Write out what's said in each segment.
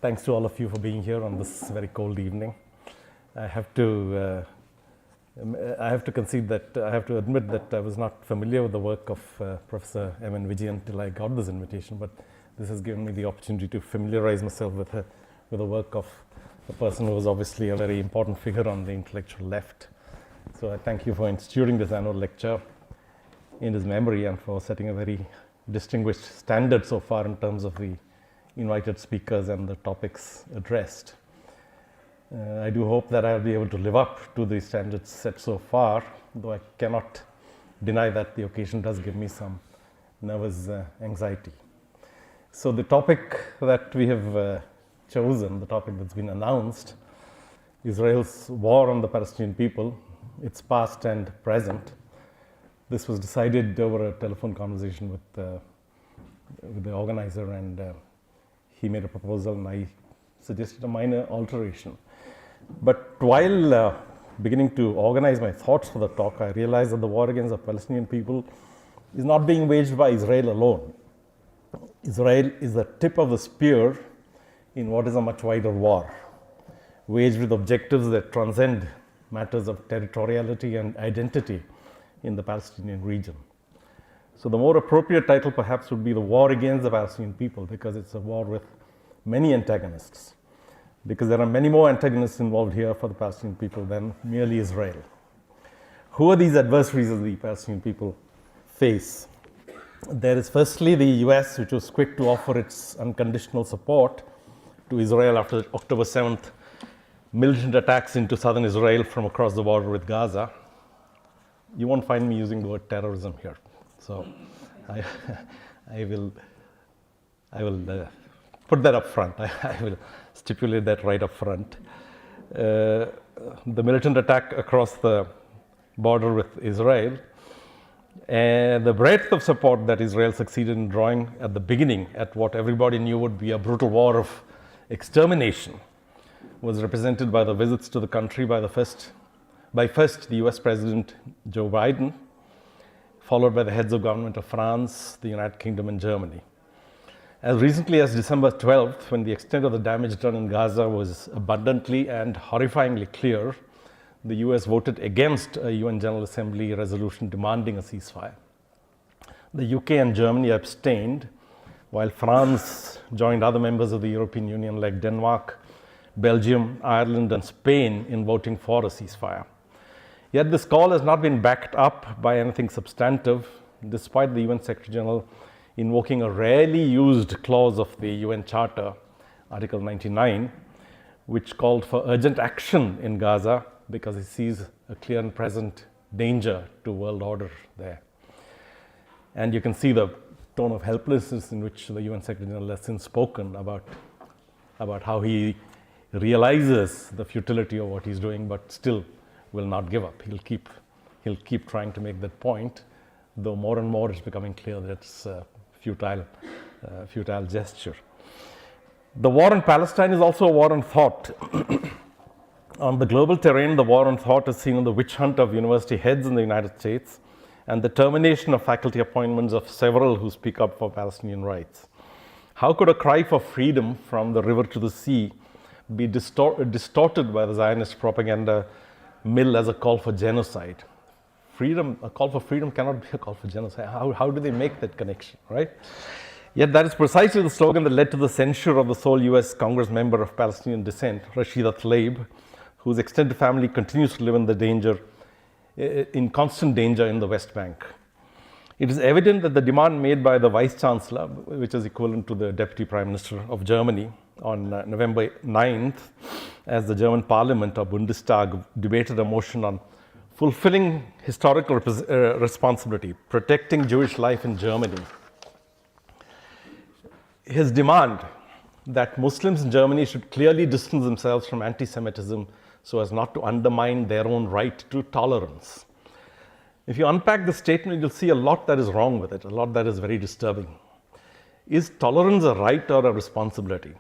Thanks to all of you for being here on this very cold evening. I have to concede that I have to admit that I was not familiar with the work of Professor M. Vijayan till I got this invitation, but this has given me the opportunity to familiarize myself with the work of a person who was obviously a very important figure on the intellectual left. So I thank you for instituting this annual lecture in his memory and for setting a very distinguished standard so far in terms of the invited speakers and the topics addressed. I do hope that I will be able to live up to the standards set so far, though I cannot deny that the occasion does give me some nervous anxiety. So the topic that we have chosen, the topic that's been announced, Israel's war on the Palestinian people, its past and present. This was decided over a telephone conversation with the organizer, and he made a proposal and I suggested a minor alteration. But while beginning to organize my thoughts for the talk, I realized that the war against the Palestinian people is not being waged by Israel alone. Israel is the tip of the spear in what is a much wider war, waged with objectives that transcend matters of territoriality and identity in the Palestinian region. So the more appropriate title perhaps would be the war against the Palestinian people, because it's a war with many antagonists, because there are many more antagonists involved here for the Palestinian people than merely Israel. Who are these adversaries that the Palestinian people face? There is firstly the US, which was quick to offer its unconditional support to Israel after the October 7th militant attacks into southern Israel from across the border with Gaza. You won't find me using the word terrorism here. So I will put that up front. I will stipulate that right up front. The militant attack across the border with Israel and the breadth of support that Israel succeeded in drawing at the beginning at what everybody knew would be a brutal war of extermination was represented by the visits to the country by first the US President Joe Biden, followed by the heads of government of France, the United Kingdom, and Germany. As recently as December 12th, when the extent of the damage done in Gaza was abundantly and horrifyingly clear, the US voted against a UN General Assembly resolution demanding a ceasefire. The UK and Germany abstained, while France joined other members of the European Union like Denmark, Belgium, Ireland, and Spain in voting for a ceasefire. Yet this call has not been backed up by anything substantive, despite the UN Secretary General invoking a rarely used clause of the UN Charter, Article 99, which called for urgent action in Gaza because he sees a clear and present danger to world order there. And you can see the tone of helplessness in which the UN Secretary General has since spoken about how he realizes the futility of what he's doing, but still will not give up. He'll keep trying to make that point, though more and more it's becoming clear that it's a futile gesture. The war in Palestine is also a war on thought. On the global terrain, the war on thought is seen in the witch hunt of university heads in the United States and the termination of faculty appointments of several who speak up for Palestinian rights. How could a cry for freedom from the river to the sea be distorted by the Zionist propaganda mill as a call for genocide? A call for freedom cannot be a call for genocide. How do they make that connection, right? Yet that is precisely the slogan that led to the censure of the sole US Congress member of Palestinian descent, Rashida Tlaib, whose extended family continues to live in constant danger in the West Bank. It is evident that the demand made by the Vice Chancellor, which is equivalent to the Deputy Prime Minister of Germany, on November 9th, as the German Parliament or Bundestag debated a motion on fulfilling historical responsibility, protecting Jewish life in Germany. His demand that Muslims in Germany should clearly distance themselves from anti-Semitism so as not to undermine their own right to tolerance. If you unpack the statement, you'll see a lot that is wrong with it, a lot that is very disturbing. Is tolerance a right or a responsibility?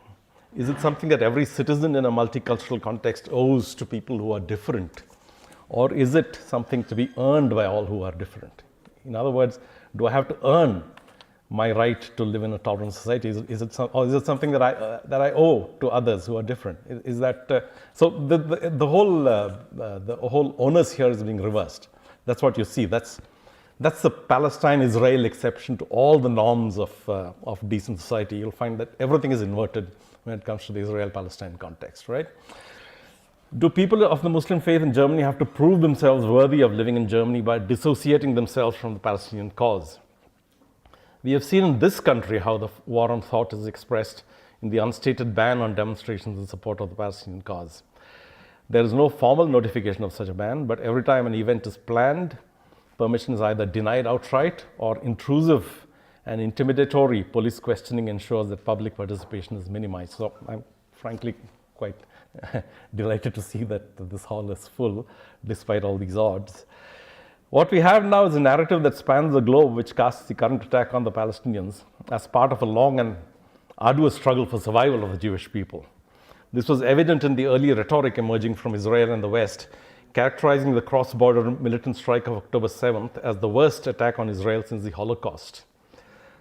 Is it something that every citizen in a multicultural context owes to people who are different? Or is it something to be earned by all who are different? In other words, do I have to earn my right to live in a tolerant society? Is it something that I owe to others who are different? Is that so? The whole onus here is being reversed. That's what you see. That's the Palestine-Israel exception to all the norms of decent society. You'll find that everything is inverted when it comes to the Israel-Palestine context, right? Do people of the Muslim faith in Germany have to prove themselves worthy of living in Germany by dissociating themselves from the Palestinian cause? We have seen in this country how the war on thought is expressed in the unstated ban on demonstrations in support of the Palestinian cause. There is no formal notification of such a ban, but every time an event is planned, permission is either denied outright or intrusive and intimidatory police questioning ensures that public participation is minimized. So I'm frankly quite delighted to see that this hall is full despite all these odds. What we have now is a narrative that spans the globe, which casts the current attack on the Palestinians as part of a long and arduous struggle for survival of the Jewish people. This was evident in the early rhetoric emerging from Israel and the West, characterizing the cross-border militant strike of October 7th as the worst attack on Israel since the Holocaust.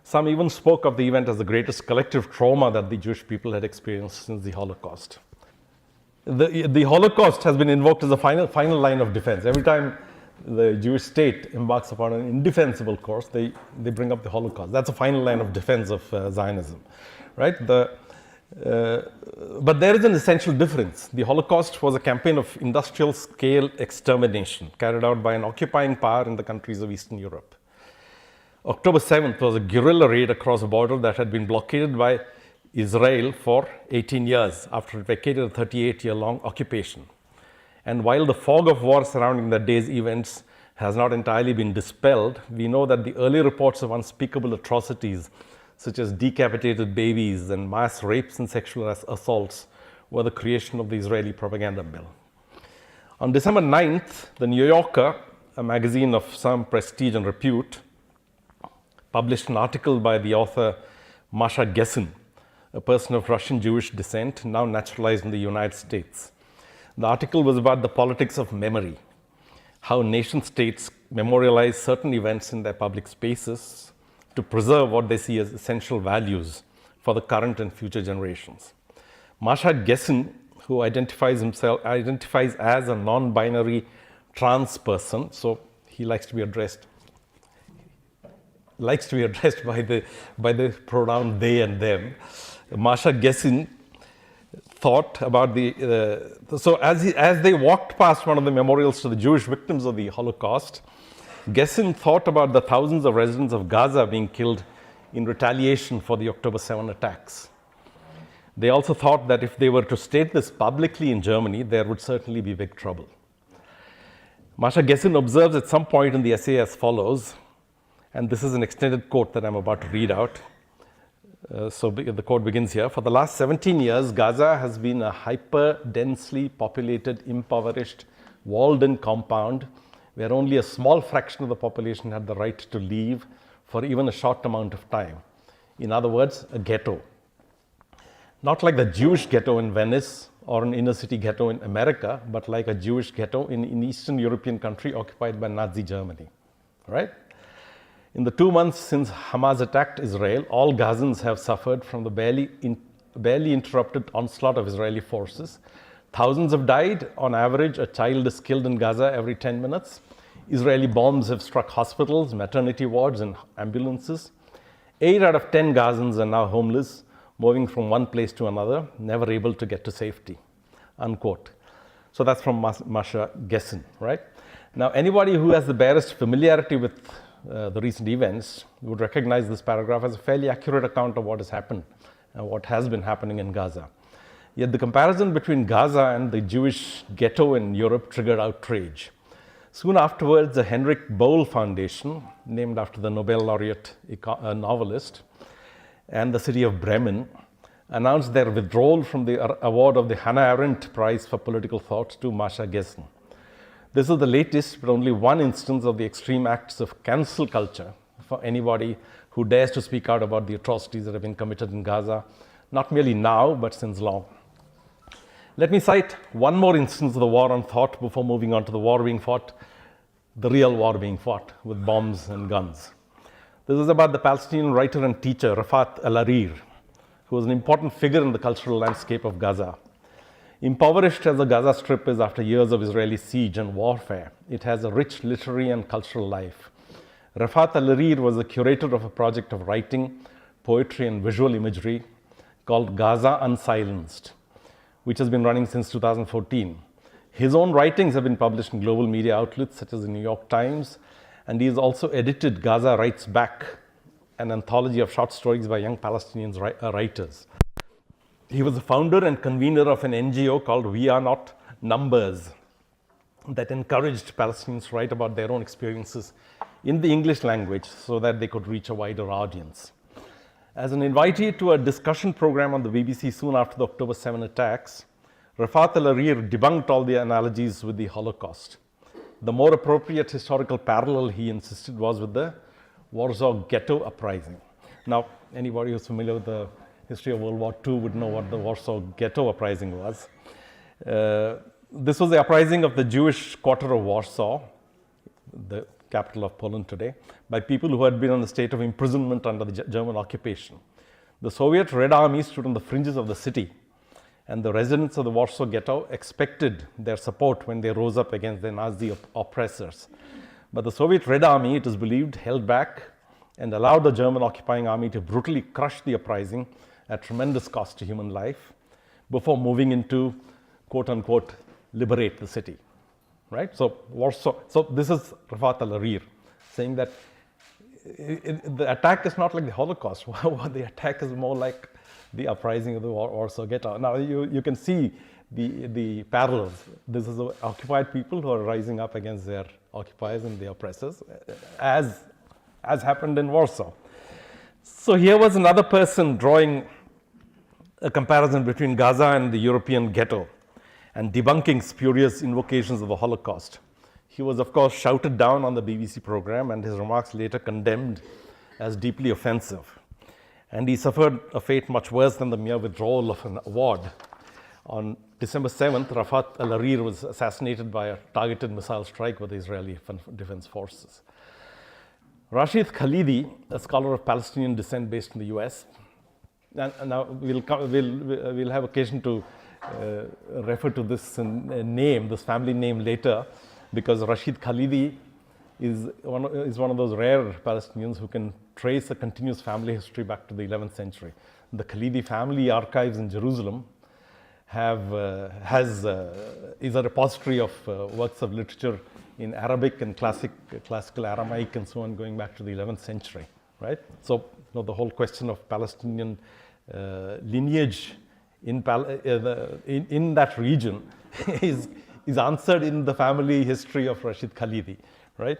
Some even spoke of the event as the greatest collective trauma that the Jewish people had experienced since the Holocaust. The Holocaust has been invoked as a final line of defense. Every time the Jewish state embarks upon an indefensible course, they bring up the Holocaust. That's a final line of defense of Zionism, right? But there is an essential difference. The Holocaust was a campaign of industrial-scale extermination carried out by an occupying power in the countries of Eastern Europe. October 7th was a guerrilla raid across a border that had been blockaded by Israel for 18 years after it vacated a 38-year-long occupation. And while the fog of war surrounding that day's events has not entirely been dispelled, we know that the early reports of unspeakable atrocities, such as decapitated babies and mass rapes and sexual assaults, were the creation of the Israeli propaganda mill. On December 9th, the New Yorker, a magazine of some prestige and repute, published an article by the author Masha Gessen, a person of Russian Jewish descent, now naturalized in the United States. The article was about the politics of memory, how nation states memorialize certain events in their public spaces to preserve what they see as essential values for the current and future generations. Masha Gessen, who identifies as a non-binary trans person, so he likes to be addressed by the pronoun they and them. Masha Gessen thought about so as they walked past one of the memorials to the Jewish victims of the Holocaust, Gessen thought about the thousands of residents of Gaza being killed in retaliation for the October 7 attacks. They also thought that if they were to state this publicly in Germany, there would certainly be big trouble. Masha Gessen observes at some point in the essay as follows, and this is an extended quote that I'm about to read out. So the quote begins here. For the last 17 years, Gaza has been a hyper-densely populated, impoverished, walled-in compound where only a small fraction of the population had the right to leave for even a short amount of time. In other words, a ghetto. Not like the Jewish ghetto in Venice or an inner-city ghetto in America, but like a Jewish ghetto in an Eastern European country occupied by Nazi Germany, right? In the 2 months since Hamas attacked Israel, all Gazans have suffered from the barely interrupted onslaught of Israeli forces. Thousands have died. On average, a child is killed in Gaza every 10 minutes. Israeli bombs have struck hospitals, maternity wards, and ambulances. 8 out of 10 Gazans are now homeless, moving from one place to another, never able to get to safety, unquote. So that's from Masha Gessen, right? Now, anybody who has the barest familiarity with the recent events would recognize this paragraph as a fairly accurate account of what has happened and what has been happening in Gaza. Yet the comparison between Gaza and the Jewish ghetto in Europe triggered outrage. Soon afterwards, the Henrik Boll Foundation, named after the Nobel laureate novelist, and the city of Bremen announced their withdrawal from the award of the Hannah Arendt Prize for Political Thought to Masha Gessen. This is the latest, but only one instance of the extreme acts of cancel culture for anybody who dares to speak out about the atrocities that have been committed in Gaza, not merely now, but since long. Let me cite one more instance of the war on thought before moving on to the war being fought, the real war being fought with bombs and guns. This is about the Palestinian writer and teacher Rafat al-Harir, who was an important figure in the cultural landscape of Gaza. Impoverished as the Gaza Strip is after years of Israeli siege and warfare, it has a rich literary and cultural life. Rafat al-Harir was the curator of a project of writing, poetry, and visual imagery called Gaza Unsilenced, which has been running since 2014. His own writings have been published in global media outlets such as the New York Times, and he has also edited Gaza Writes Back, an anthology of short stories by young Palestinian writers. He was the founder and convener of an NGO called We Are Not Numbers that encouraged Palestinians to write about their own experiences in the English language so that they could reach a wider audience. As an invitee to a discussion program on the BBC soon after the October 7 attacks, Rafat al-Harir debunked all the analogies with the Holocaust. The more appropriate historical parallel, he insisted, was with the Warsaw Ghetto Uprising. Now, anybody who's familiar with the history of World War II would know what the Warsaw Ghetto Uprising was. This was the uprising of the Jewish quarter of Warsaw, the capital of Poland today, by people who had been in a state of imprisonment under the German occupation. The Soviet Red Army stood on the fringes of the city, and the residents of the Warsaw Ghetto expected their support when they rose up against their Nazi oppressors. But the Soviet Red Army, it is believed, held back and allowed the German occupying army to brutally crush the uprising at tremendous cost to human life before moving into, quote unquote, liberate the city. Right? So Warsaw, so this is Rafat al-Harir saying that the attack is not like the Holocaust. The attack is more like the uprising of the Warsaw Ghetto. Now you can see the parallels. This is the occupied people who are rising up against their occupiers and the oppressors, as happened in Warsaw. So here was another person drawing a comparison between Gaza and the European ghetto and debunking spurious invocations of the Holocaust. He was, of course, shouted down on the BBC program, and his remarks later condemned as deeply offensive. And he suffered a fate much worse than the mere withdrawal of an award. On December 7th, Rafat al-Harir was assassinated by a targeted missile strike by the Israeli Defense Forces. Rashid Khalidi, a scholar of Palestinian descent based in the US, and now we'll have occasion to refer to this name, this family name later, because Rashid Khalidi is one of those rare Palestinians who can trace a continuous family history back to the 11th century. The Khalidi family archives in Jerusalem is a repository of works of literature in Arabic and classical Aramaic and so on, going back to the 11th century, right? So the whole question of Palestinian lineage in that region is answered in the family history of Rashid Khalidi, right?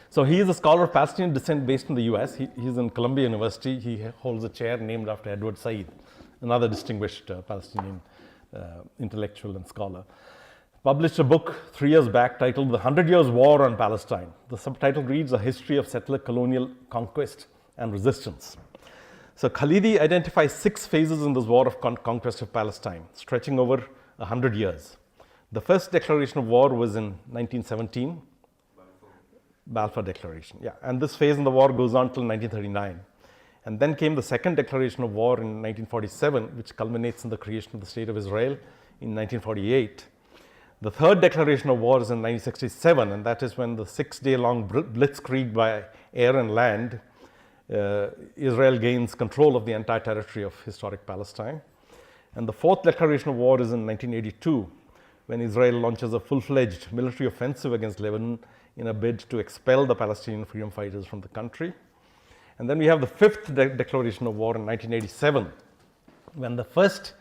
So he is a scholar of Palestinian descent based in the US. He's in Columbia University. He holds a chair named after Edward Said, another distinguished Palestinian intellectual and scholar. Published a book 3 years back titled The 100 Years War on Palestine. The subtitle reads, A History of Settler Colonial Conquest and Resistance. So Khalidi identifies 6 phases in this war of conquest of Palestine, stretching over 100 years. The first declaration of war was in 1917, Balfour Declaration, yeah. And this phase in the war goes on till 1939. And then came the second declaration of war in 1947, which culminates in the creation of the State of Israel in 1948. The third declaration of war is in 1967, and that is when the 6-day-long blitzkrieg by air and land, Israel gains control of the entire territory of historic Palestine. And the fourth declaration of war is in 1982, when Israel launches a full-fledged military offensive against Lebanon in a bid to expel the Palestinian freedom fighters from the country. And then we have the fifth declaration of war in 1987, when the first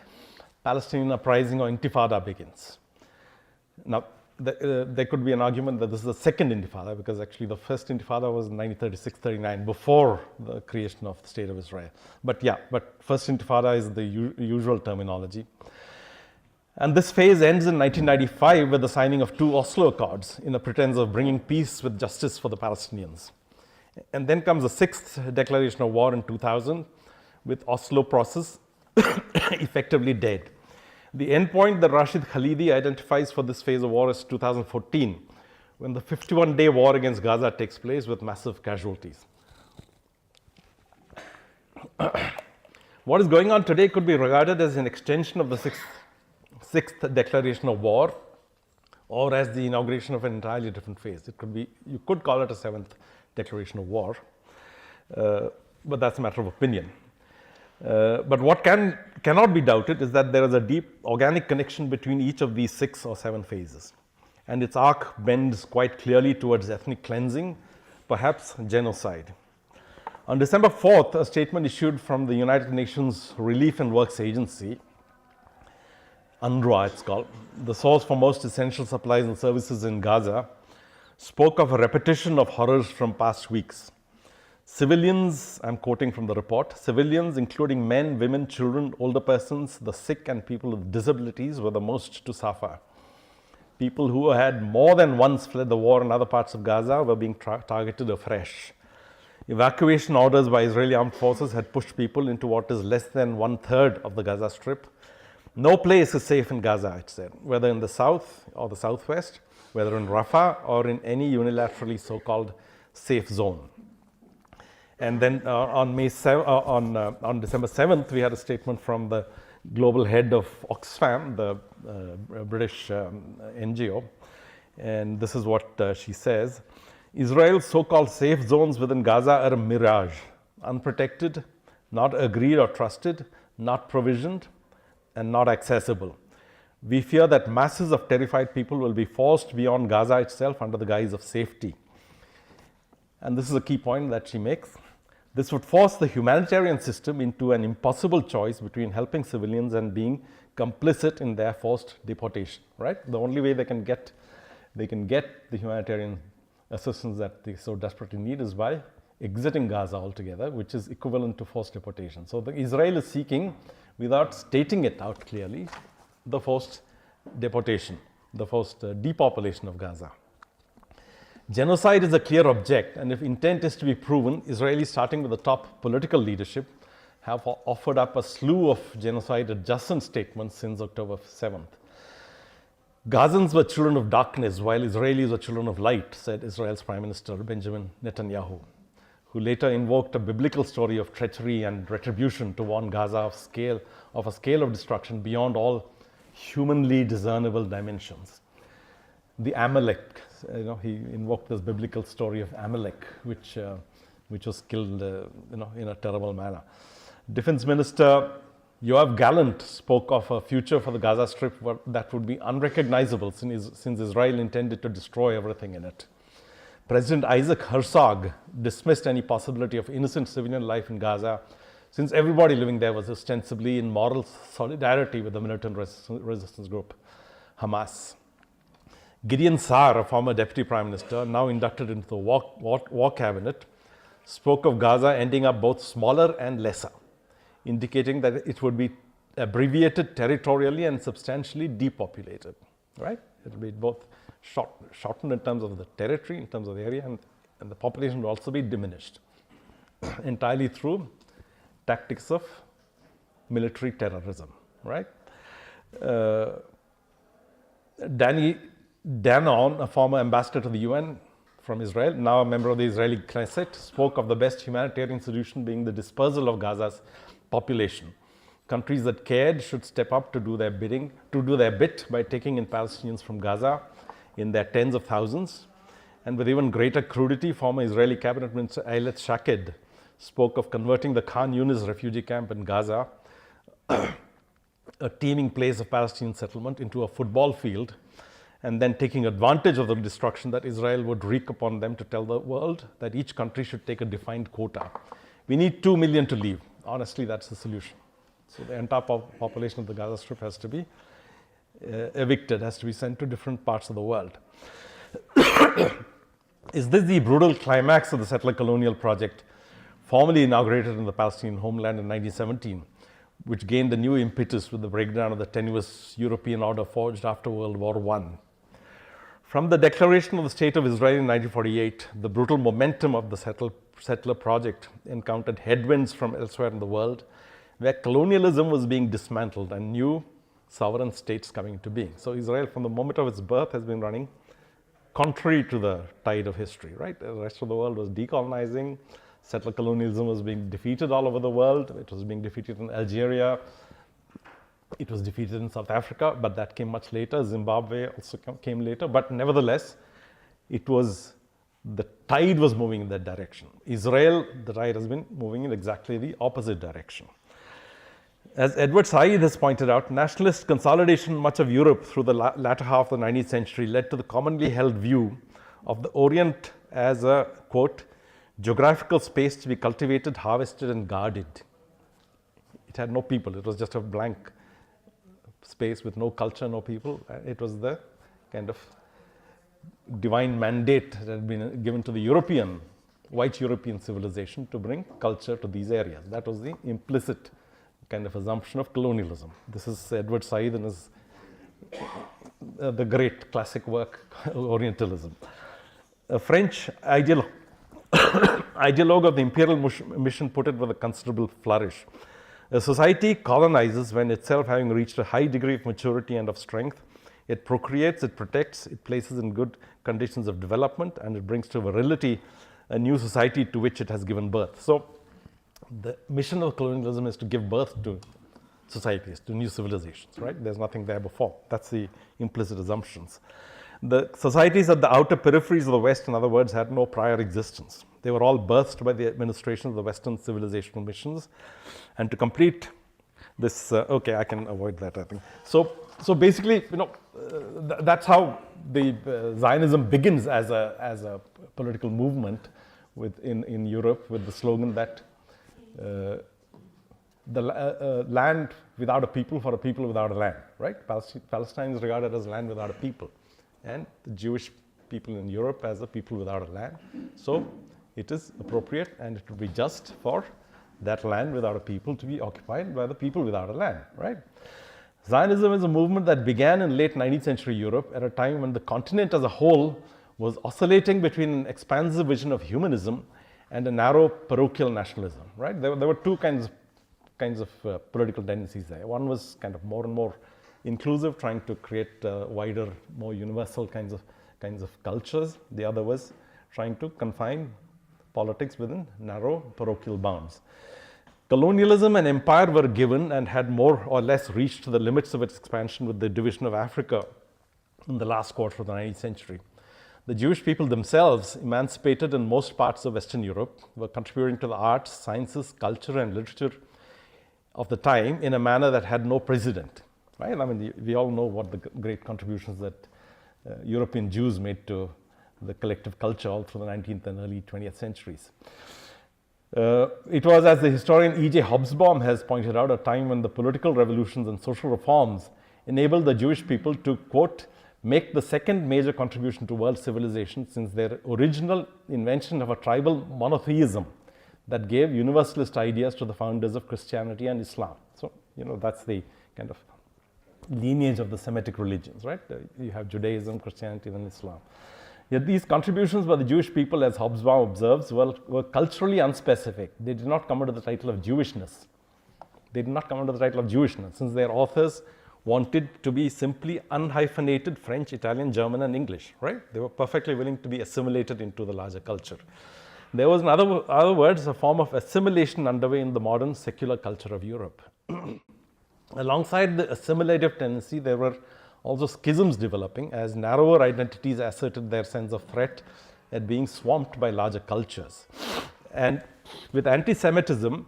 Palestinian uprising or intifada begins. Now, there could be an argument that this is the second intifada, because actually the first intifada was in 1936-39, before the creation of the State of Israel. But first intifada is the usual terminology. And this phase ends in 1995 with the signing of 2 Oslo Accords in a pretense of bringing peace with justice for the Palestinians. And then comes the 6th declaration of war in 2000, with Oslo process effectively dead. The endpoint that Rashid Khalidi identifies for this phase of war is 2014, when the 51-day war against Gaza takes place with massive casualties. What is going on today could be regarded as an extension of the sixth declaration of war, or as the inauguration of an entirely different phase. It could be, you could call it a seventh declaration of war, but that's a matter of opinion. But what cannot be doubted is that there is a deep organic connection between each of these 6 or 7 phases, and its arc bends quite clearly towards ethnic cleansing, perhaps genocide. On December 4th, a statement issued from the United Nations Relief and Works Agency, UNRWA it's called, the source for most essential supplies and services in Gaza, spoke of a repetition of horrors from past weeks. Civilians, I'm quoting from the report, civilians including men, women, children, older persons, the sick and people with disabilities were the most to suffer. People who had more than once fled the war in other parts of Gaza were being targeted afresh. Evacuation orders by Israeli armed forces had pushed people into what is less than 1/3 of the Gaza Strip. No place is safe in Gaza, it said, whether in the south or the southwest, whether in Rafah or in any unilaterally so-called safe zone. And then on December 7th, we had a statement from the global head of Oxfam, the British NGO, and this is what she says. Israel's so-called safe zones within Gaza are a mirage, unprotected, not agreed or trusted, not provisioned, and not accessible. We fear that masses of terrified people will be forced beyond Gaza itself under the guise of safety. And this is a key point that she makes. This would force the humanitarian system into an impossible choice between helping civilians and being complicit in their forced deportation, right? The only way they can get the humanitarian assistance that they so desperately need is by exiting Gaza altogether, which is equivalent to forced deportation. So Israel is seeking, without stating it out clearly, the forced deportation, the forced depopulation of Gaza. Genocide is a clear object, and if intent is to be proven, Israelis, starting with the top political leadership, have offered up a slew of genocide-adjacent statements since October 7th. Gazans were children of darkness, while Israelis were children of light, said Israel's Prime Minister Benjamin Netanyahu, who later invoked a biblical story of treachery and retribution to warn Gaza of a scale of destruction beyond all humanly discernible dimensions. The Amalek, he invoked this biblical story of Amalek, which was killed, in a terrible manner. Defense Minister Yoav Gallant spoke of a future for the Gaza Strip that would be unrecognizable since Israel intended to destroy everything in it. President Isaac Herzog dismissed any possibility of innocent civilian life in Gaza, since everybody living there was ostensibly in moral solidarity with the militant resistance group Hamas. Gideon Saar, a former deputy prime minister, now inducted into the war cabinet, spoke of Gaza ending up both smaller and lesser, indicating that it would be abbreviated territorially and substantially depopulated, right? It will be both shortened in terms of the territory, in terms of the area, and the population will also be diminished entirely through tactics of military terrorism, right? Danny Danon, a former ambassador to the UN from Israel, now a member of the Israeli Knesset, spoke of the best humanitarian solution being the dispersal of Gaza's population. Countries that cared should step up to do their bit by taking in Palestinians from Gaza in their tens of thousands. And with even greater crudity, former Israeli cabinet minister Ayelet Shaked spoke of converting the Khan Yunis refugee camp in Gaza, a teeming place of Palestinian settlement, into a football field, and then taking advantage of the destruction that Israel would wreak upon them to tell the world that each country should take a defined quota. We need 2 million to leave. Honestly, that's the solution. So the entire population of the Gaza Strip has to be evicted, has to be sent to different parts of the world. Is this the brutal climax of the settler colonial project, formally inaugurated in the Palestinian homeland in 1917, which gained a new impetus with the breakdown of the tenuous European order forged after World War I? From the declaration of the State of Israel in 1948, the brutal momentum of the settler project encountered headwinds from elsewhere in the world, where colonialism was being dismantled and new sovereign states coming into being. So Israel, from the moment of its birth, has been running contrary to the tide of history, right? The rest of the world was decolonizing. Settler colonialism was being defeated all over the world. It was being defeated in Algeria. It was defeated in South Africa, but that came much later. Zimbabwe also came later. But nevertheless, the tide was moving in that direction. Israel, the tide has been moving in exactly the opposite direction. As Edward Said has pointed out, nationalist consolidation in much of Europe through the latter half of the 19th century led to the commonly held view of the Orient as a, quote, geographical space to be cultivated, harvested, and guarded. It had no people. It was just a blank space with no culture, no people. It was the kind of divine mandate that had been given to the white European civilization to bring culture to these areas. That was the implicit kind of assumption of colonialism. This is Edward Said in his the great classic work, Orientalism. A French ideologue of the imperial mission put it with a considerable flourish. A society colonizes when itself having reached a high degree of maturity and of strength. It procreates, it protects, it places in good conditions of development, and it brings to virility a new society to which it has given birth. So the mission of colonialism is to give birth to societies, to new civilizations, right? There's nothing there before. That's the implicit assumptions. The societies at the outer peripheries of the West, in other words, had no prior existence. They were all birthed by the administration of the Western civilizational missions. And to complete this, okay, I can avoid that, I think. So basically, that's how the Zionism begins as a political movement in Europe, with the slogan that the land without a people for a people without a land, right? Palestine is regarded as land without a people, and the Jewish people in Europe as a people without a land. So it is appropriate and it would be just for that land without a people to be occupied by the people without a land, right? Zionism is a movement that began in late 19th century Europe at a time when the continent as a whole was oscillating between an expansive vision of humanism and a narrow parochial nationalism, right? There were two kinds of political tendencies there. One was kind of more and more inclusive, trying to create wider, more universal kinds of cultures. The other was trying to confine politics within narrow parochial bounds. Colonialism and empire were given and had more or less reached the limits of its expansion with the division of Africa in the last quarter of the 19th century. The Jewish people themselves, emancipated in most parts of Western Europe, were contributing to the arts, sciences, culture, and literature of the time in a manner that had no precedent, right? I mean, we all know what the great contributions that European Jews made to the collective culture all through the 19th and early 20th centuries. It was, as the historian E.J. Hobsbawm has pointed out, a time when the political revolutions and social reforms enabled the Jewish people to, quote, make the second major contribution to world civilization since their original invention of a tribal monotheism that gave universalist ideas to the founders of Christianity and Islam. So, that's the kind of lineage of the Semitic religions, right? You have Judaism, Christianity, and Islam. Yet these contributions by the Jewish people, as Hobsbawm observes, were culturally unspecific. They did not come under the title of Jewishness. Since their authors wanted to be simply unhyphenated French, Italian, German, and English, right? They were perfectly willing to be assimilated into the larger culture. There was, in other words, a form of assimilation underway in the modern secular culture of Europe. Alongside the assimilative tendency, there were also schisms developing as narrower identities asserted their sense of threat at being swamped by larger cultures. And with anti-Semitism,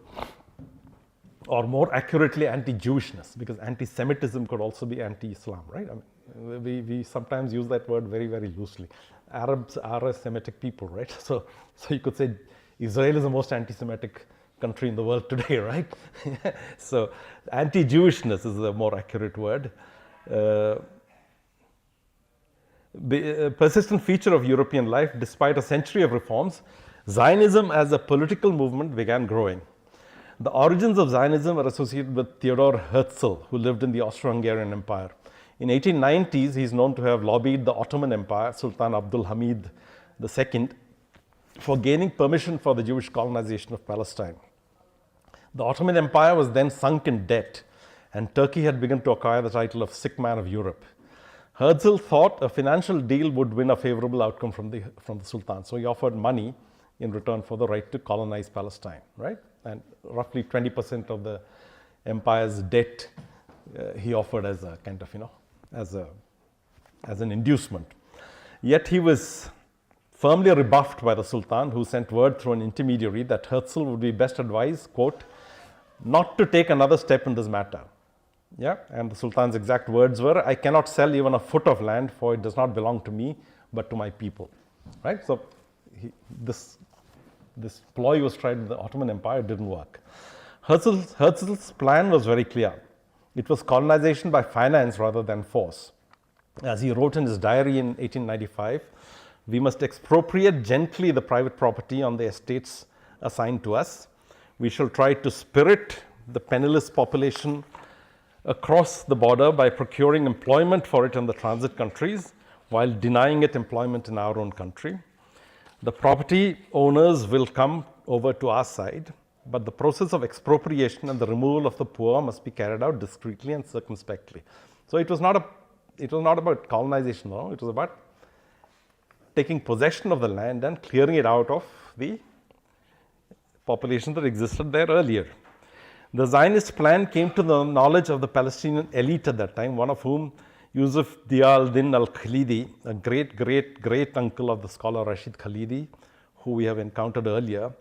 or more accurately anti-Jewishness, because anti-Semitism could also be anti-Islam, right? I mean, we sometimes use that word very, very loosely. Arabs are a Semitic people, right? So you could say Israel is the most anti-Semitic country in the world today, right? So anti-Jewishness is a more accurate word. A persistent feature of European life, despite a century of reforms, Zionism as a political movement began growing. The origins of Zionism are associated with Theodor Herzl, who lived in the Austro-Hungarian Empire. In 1890s, he is known to have lobbied the Ottoman Empire, Sultan Abdul Hamid II, for gaining permission for the Jewish colonization of Palestine. The Ottoman Empire was then sunk in debt, and Turkey had begun to acquire the title of sick man of Europe. Herzl thought a financial deal would win a favorable outcome from the Sultan. So he offered money in return for the right to colonize Palestine, right? And roughly 20% of the empire's debt he offered as a kind of, as an inducement. Yet he was firmly rebuffed by the Sultan, who sent word through an intermediary that Herzl would be best advised, quote, not to take another step in this matter. Yeah, and the Sultan's exact words were, I cannot sell even a foot of land, for it does not belong to me, but to my people. Right? So this ploy was tried in the Ottoman Empire, didn't work. Herzl's plan was very clear. It was colonization by finance rather than force. As he wrote in his diary in 1895, we must expropriate gently the private property on the estates assigned to us. We shall try to spirit the penniless population across the border by procuring employment for it in the transit countries while denying it employment in our own country. The property owners will come over to our side, but the process of expropriation and the removal of the poor must be carried out discreetly and circumspectly. So it was not about colonization, no, it was about taking possession of the land and clearing it out of the population that existed there earlier. The Zionist plan came to the knowledge of the Palestinian elite at that time, one of whom, Yusuf Diya-al-Din al-Khalidi, a great uncle of the scholar Rashid Khalidi, who we have encountered earlier,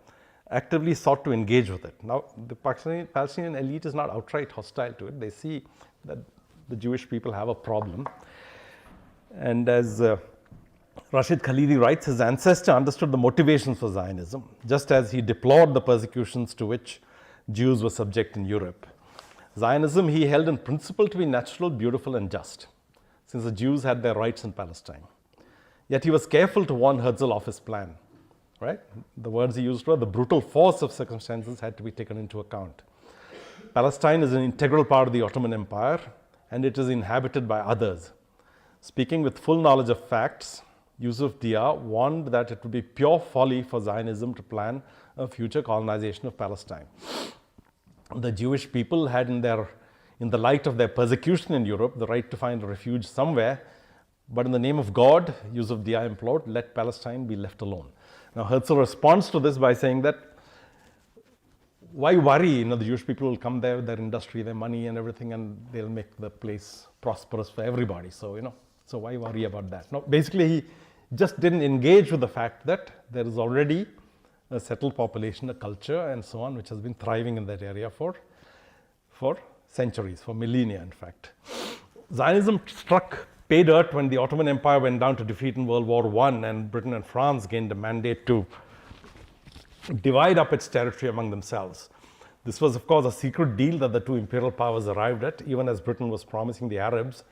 actively sought to engage with it. Now, the Palestinian elite is not outright hostile to it. They see that the Jewish people have a problem. And as Rashid Khalidi writes, his ancestor understood the motivations for Zionism, just as he deplored the persecutions to which Jews were subject in Europe. Zionism he held in principle to be natural, beautiful, and just, since the Jews had their rights in Palestine. Yet he was careful to warn Herzl of his plan. Right? The words he used were, the brutal force of circumstances had to be taken into account. Palestine is an integral part of the Ottoman Empire, and it is inhabited by others. Speaking with full knowledge of facts, Yusuf Diya warned that it would be pure folly for Zionism to plan a future colonization of Palestine. The Jewish people had in the light of their persecution in Europe, the right to find a refuge somewhere, but in the name of God, Yusuf Diya implored, let Palestine be left alone. Now Herzl responds to this by saying that, why worry? The Jewish people will come there with their industry, their money and everything, and they'll make the place prosperous for everybody. So, so why worry about that? Now, basically, he just didn't engage with the fact that there is already a settled population, a culture, and so on, which has been thriving in that area for centuries, for millennia, in fact. Zionism struck pay dirt when the Ottoman Empire went down to defeat in World War I, and Britain and France gained a mandate to divide up its territory among themselves. This was, of course, a secret deal that the two imperial powers arrived at, even as Britain was promising the Arabs,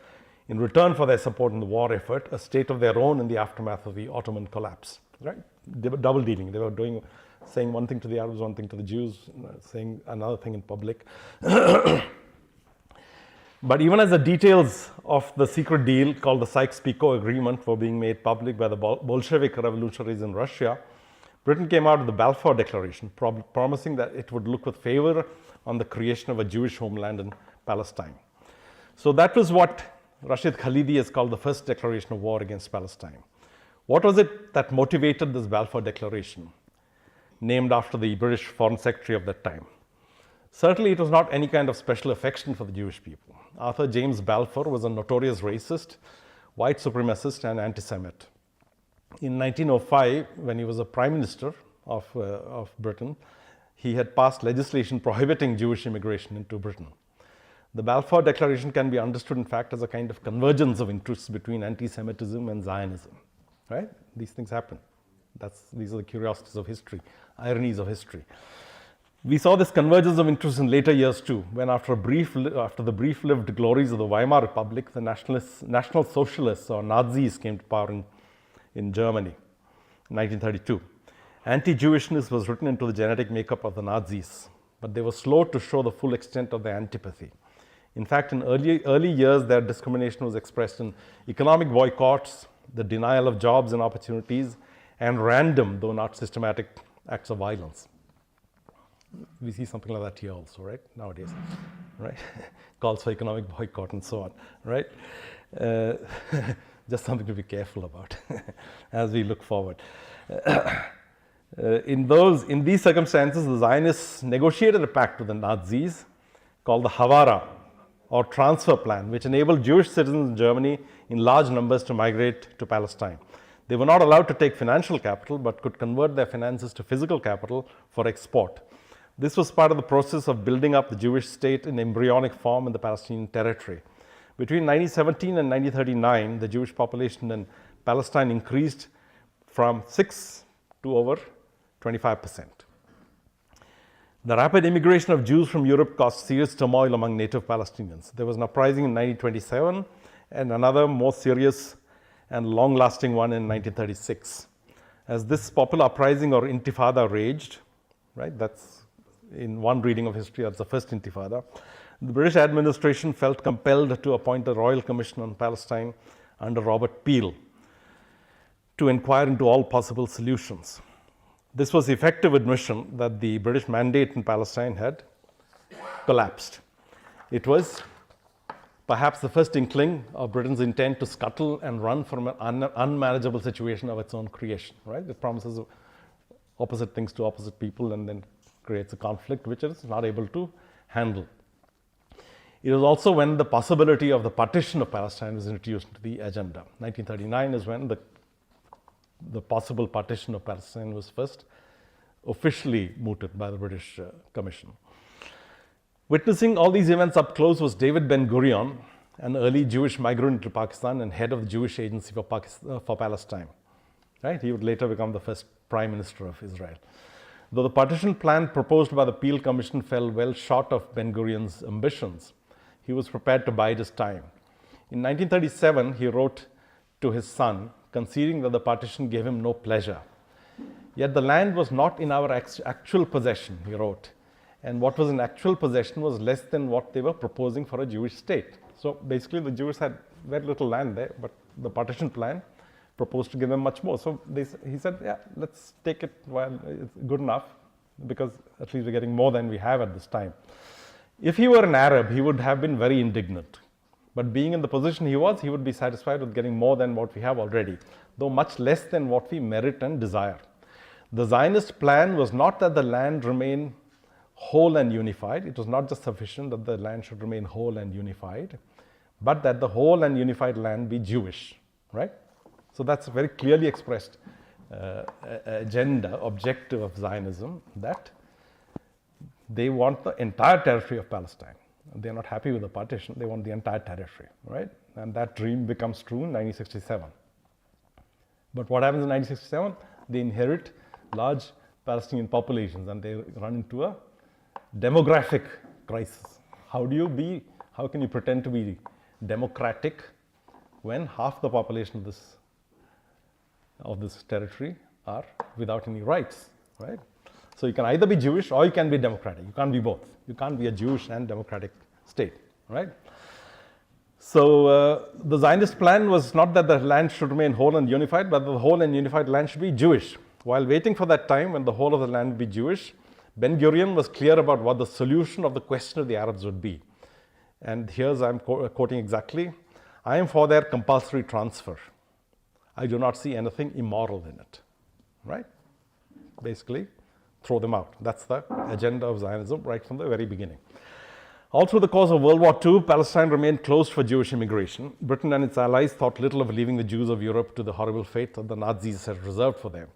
in return for their support in the war effort, a state of their own in the aftermath of the Ottoman collapse. Right? They were double dealing. They were saying one thing to the Arabs, one thing to the Jews, saying another thing in public. But even as the details of the secret deal, called the Sykes-Picot Agreement, were being made public by the Bolshevik revolutionaries in Russia, Britain came out with the Balfour Declaration, promising that it would look with favor on the creation of a Jewish homeland in Palestine. So that was what Rashid Khalidi has called the first declaration of war against Palestine. What was it that motivated this Balfour Declaration, named after the British Foreign Secretary of that time? Certainly, it was not any kind of special affection for the Jewish people. Arthur James Balfour was a notorious racist, white supremacist, and anti-Semite. In 1905, when he was a prime minister of Britain, he had passed legislation prohibiting Jewish immigration into Britain. The Balfour Declaration can be understood, in fact, as a kind of convergence of interests between anti-Semitism and Zionism. Right? These things happen. These are the curiosities of history, ironies of history. We saw this convergence of interest in later years too, when after the brief-lived glories of the Weimar Republic, the National Socialists or Nazis came to power in Germany in 1932. Anti-Jewishness was written into the genetic makeup of the Nazis, but they were slow to show the full extent of their antipathy. In fact, in early years, their discrimination was expressed in economic boycotts, the denial of jobs and opportunities, and random, though not systematic, acts of violence. We see something like that here also, right, nowadays, right? Calls for economic boycott and so on, right? Uh, just something to be careful about as we look forward. In these circumstances, the Zionists negotiated a pact with the Nazis called the Havara, or transfer plan, which enabled Jewish citizens in Germany in large numbers to migrate to Palestine. They were not allowed to take financial capital, but could convert their finances to physical capital for export. This was part of the process of building up the Jewish state in embryonic form in the Palestinian territory. Between 1917 and 1939, the Jewish population in Palestine increased from 6 to over 25%. The rapid immigration of Jews from Europe caused serious turmoil among native Palestinians. There was an uprising in 1927 and another more serious and long-lasting one in 1936. As this popular uprising or intifada raged, right, that's in one reading of history, that's the first intifada, the British administration felt compelled to appoint a royal commission on Palestine under Robert Peel to inquire into all possible solutions. This was the effective admission that the British mandate in Palestine had collapsed. It was perhaps the first inkling of Britain's intent to scuttle and run from an unmanageable situation of its own creation, right? It promises opposite things to opposite people and then creates a conflict which it is not able to handle. It was also when the possibility of the partition of Palestine was introduced into the agenda. 1939 is when the possible partition of Palestine was first officially mooted by the British Commission. Witnessing all these events up close was David Ben-Gurion, an early Jewish migrant to Pakistan and head of the Jewish Agency for Palestine. Right? He would later become the first Prime Minister of Israel. Though the partition plan proposed by the Peel Commission fell well short of Ben-Gurion's ambitions, he was prepared to bide his time. In 1937, he wrote to his son, conceding that the partition gave him no pleasure. Yet the land was not in our actual possession, he wrote, and what was in actual possession was less than what they were proposing for a Jewish state. So basically the Jews had very little land there, but the partition plan proposed to give them much more. So he said, yeah, let's take it while it's good enough, because at least we're getting more than we have at this time. If he were an Arab, he would have been very indignant. But being in the position he was, he would be satisfied with getting more than what we have already, though much less than what we merit and desire. The Zionist plan was not that the land remain whole and unified. It was not just sufficient that the land should remain whole and unified, but that the whole and unified land be Jewish, right? So that's a very clearly expressed agenda, objective of Zionism, that they want the entire territory of Palestine. They're not happy with the partition, they want the entire territory, right? And that dream becomes true in 1967. But what happens in 1967? They inherit large Palestinian populations and they run into a demographic crisis. How can you pretend to be democratic when half the population of this territory are without any rights, right? So you can either be Jewish or you can be democratic. You can't be both. You can't be a Jewish and democratic state, right? So the Zionist plan was not that the land should remain whole and unified, but the whole and unified land should be Jewish. While waiting for that time when the whole of the land would be Jewish, Ben-Gurion was clear about what the solution of the question of the Arabs would be. And here's, I'm quoting exactly, I am for their compulsory transfer. I do not see anything immoral in it, right? Basically, throw them out. That's the agenda of Zionism right from the very beginning. All through the course of World War II, Palestine remained closed for Jewish immigration. Britain and its allies thought little of leaving the Jews of Europe to the horrible fate that the Nazis had reserved for them.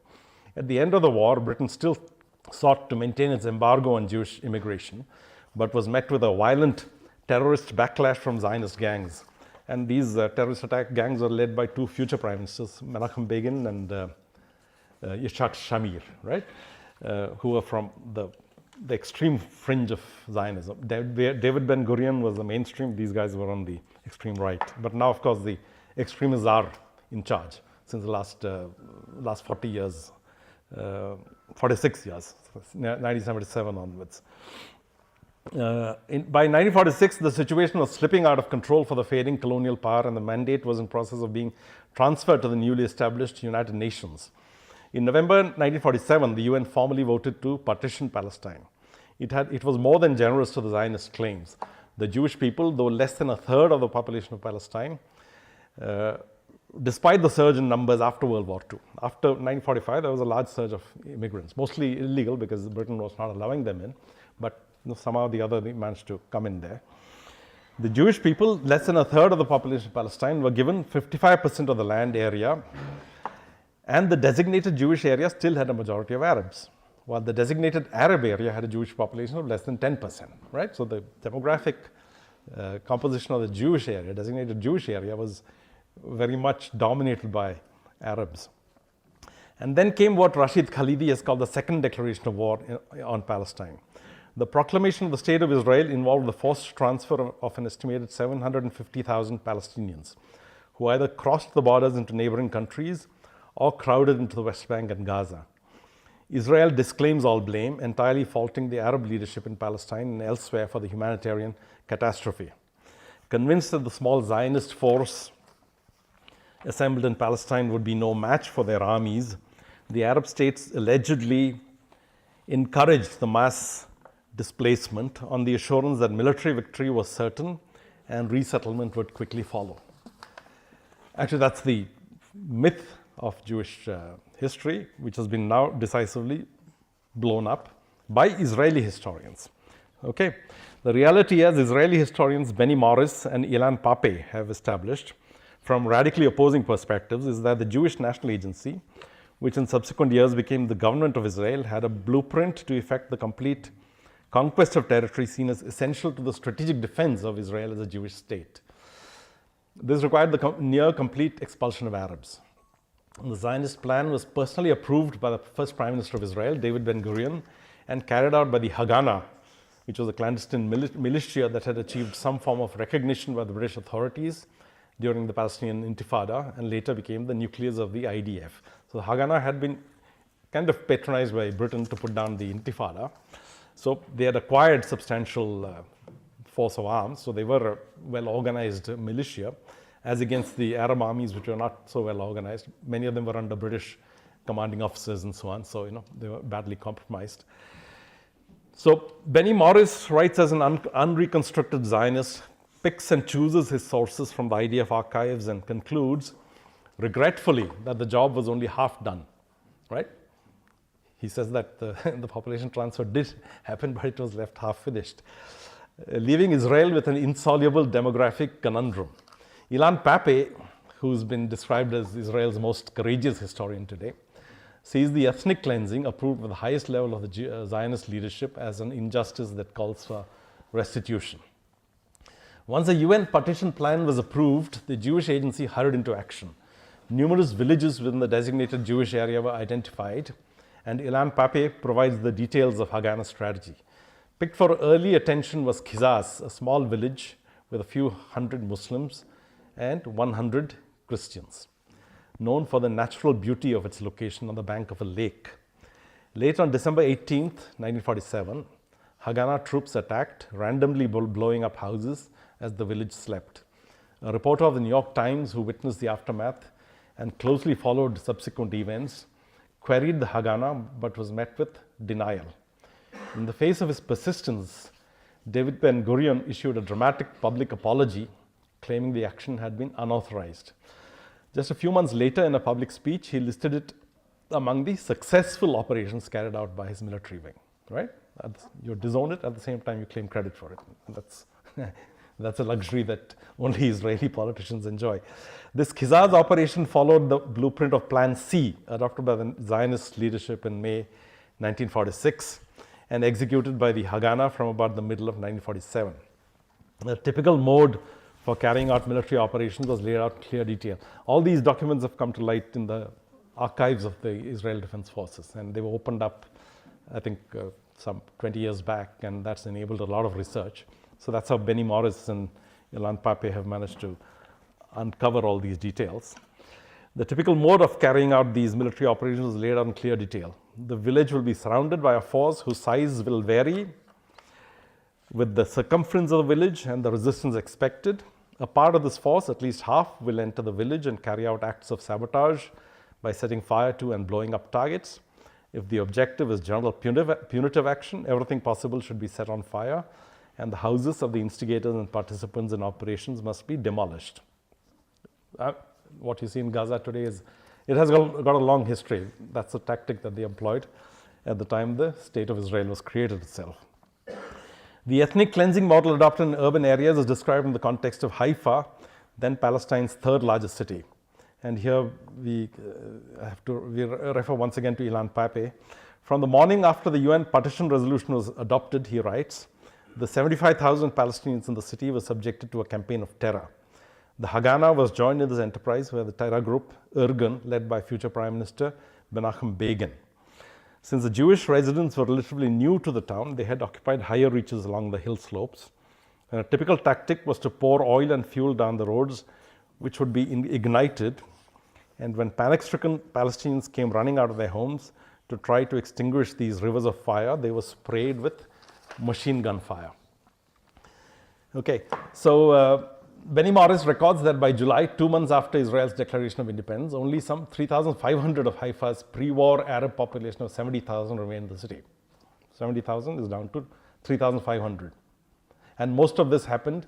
At the end of the war, Britain still sought to maintain its embargo on Jewish immigration, but was met with a violent terrorist backlash from Zionist gangs. And these terrorist attack gangs are led by two future prime ministers, Menachem Begin and Yitzhak Shamir, right? Who were from the extreme fringe of Zionism. David Ben-Gurion was the mainstream. These guys were on the extreme right. But now, of course, the extremists are in charge since the last 40 years, 46 years, 1977 onwards. By 1946, the situation was slipping out of control for the fading colonial power, and the mandate was in process of being transferred to the newly established United Nations. In November 1947, the UN formally voted to partition Palestine. It was more than generous to the Zionist claims. The Jewish people, though less than a third of the population of Palestine, Despite the surge in numbers after World War II. After 1945, there was a large surge of immigrants, mostly illegal because Britain was not allowing them in, but somehow the other they managed to come in there. The Jewish people, less than a third of the population of Palestine, were given 55% of the land area, and the designated Jewish area still had a majority of Arabs, while the designated Arab area had a Jewish population of less than 10%, right? So the demographic composition of the Jewish area, designated Jewish area, was very much dominated by Arabs. And then came what Rashid Khalidi has called the Second Declaration of War on Palestine. The proclamation of the State of Israel involved the forced transfer of an estimated 750,000 Palestinians, who either crossed the borders into neighboring countries or crowded into the West Bank and Gaza. Israel disclaims all blame, entirely faulting the Arab leadership in Palestine and elsewhere for the humanitarian catastrophe. Convinced that the small Zionist force assembled in Palestine would be no match for their armies, the Arab states allegedly encouraged the mass displacement on the assurance that military victory was certain and resettlement would quickly follow. Actually, that's the myth of Jewish history, which has been now decisively blown up by Israeli historians. Okay, the reality, as Israeli historians Benny Morris and Ilan Pape have established from radically opposing perspectives, is that the Jewish National Agency, which in subsequent years became the government of Israel, had a blueprint to effect the complete conquest of territory seen as essential to the strategic defense of Israel as a Jewish state. This required the near complete expulsion of Arabs. And the Zionist plan was personally approved by the first Prime Minister of Israel, David Ben-Gurion, and carried out by the Haganah, which was a clandestine militia that had achieved some form of recognition by the British authorities during the Palestinian Intifada and later became the nucleus of the IDF. So the Haganah had been kind of patronized by Britain to put down the Intifada. So they had acquired substantial force of arms, so they were a well-organized militia as against the Arab armies, which were not so well organized. Many of them were under British commanding officers and so on, so they were badly compromised. So Benny Morris writes as an unreconstructed Zionist, picks and chooses his sources from the IDF archives and concludes, regretfully, that the job was only half done, right? He says that the population transfer did happen, but it was left half finished, leaving Israel with an insoluble demographic conundrum. Ilan Pape, who's been described as Israel's most courageous historian today, sees the ethnic cleansing approved at the highest level of the Zionist leadership as an injustice that calls for restitution. Once the UN partition plan was approved, the Jewish agency hurried into action. Numerous villages within the designated Jewish area were identified, and Ilan Pape provides the details of Haganah's strategy. Picked for early attention was Kizaz, a small village with a few hundred Muslims and 100 Christians, known for the natural beauty of its location on the bank of a lake. Late on December 18th, 1947, Haganah troops attacked, randomly blowing up houses as the village slept. A reporter of the New York Times, who witnessed the aftermath and closely followed subsequent events, queried the Haganah but was met with denial. In the face of his persistence, David Ben-Gurion issued a dramatic public apology, claiming the action had been unauthorized. Just a few months later, in a public speech, he listed it among the successful operations carried out by his military wing, right? You disown it, at the same time you claim credit for it. That's a luxury that only Israeli politicians enjoy. This Kizaz operation followed the blueprint of Plan C, adopted by the Zionist leadership in May 1946 and executed by the Haganah from about the middle of 1947. The typical mode for carrying out military operations was laid out in clear detail. All these documents have come to light in the archives of the Israel Defense Forces, and they were opened up, I think, some 20 years back, and that's enabled a lot of research. So that's how Benny Morris and Ilan Pape have managed to uncover all these details. The typical mode of carrying out these military operations is laid out in clear detail. The village will be surrounded by a force whose size will vary with the circumference of the village and the resistance expected. A part of this force, at least half, will enter the village and carry out acts of sabotage by setting fire to and blowing up targets. If the objective is general punitive action, everything possible should be set on fire, and the houses of the instigators and participants in operations must be demolished. What you see in Gaza today is, it has got a long history. That's the tactic that they employed at the time the State of Israel was created itself. The ethnic cleansing model adopted in urban areas is described in the context of Haifa, then Palestine's third largest city. And here we refer once again to Ilan Pape. From the morning after the UN partition resolution was adopted, he writes, the 75,000 Palestinians in the city were subjected to a campaign of terror. The Haganah was joined in this enterprise where the terror group Irgun, led by future Prime Minister Menachem Begin. Since the Jewish residents were relatively new to the town, they had occupied higher reaches along the hill slopes. And a typical tactic was to pour oil and fuel down the roads, which would be ignited. And when panic-stricken Palestinians came running out of their homes to try to extinguish these rivers of fire, they were sprayed with machine gun fire. Okay, so Benny Morris records that by July, 2 months after Israel's declaration of independence, only some 3,500 of Haifa's pre-war Arab population of 70,000 remained in the city. 70,000 is down to 3,500. And most of this happened,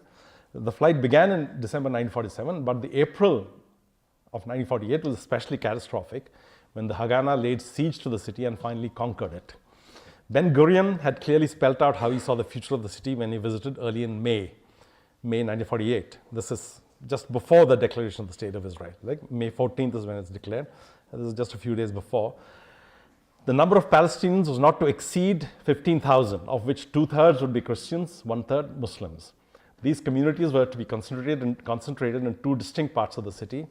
the flight began in December 1947, but the April of 1948 was especially catastrophic when the Haganah laid siege to the city and finally conquered it. Ben Gurion had clearly spelt out how he saw the future of the city when he visited early in May 1948. This is just before the declaration of the State of Israel. Like May 14th is when it's declared. This is just a few days before. The number of Palestinians was not to exceed 15,000, of which 2/3 would be Christians, 1/3 Muslims. These communities were to be concentrated in two distinct parts of the city.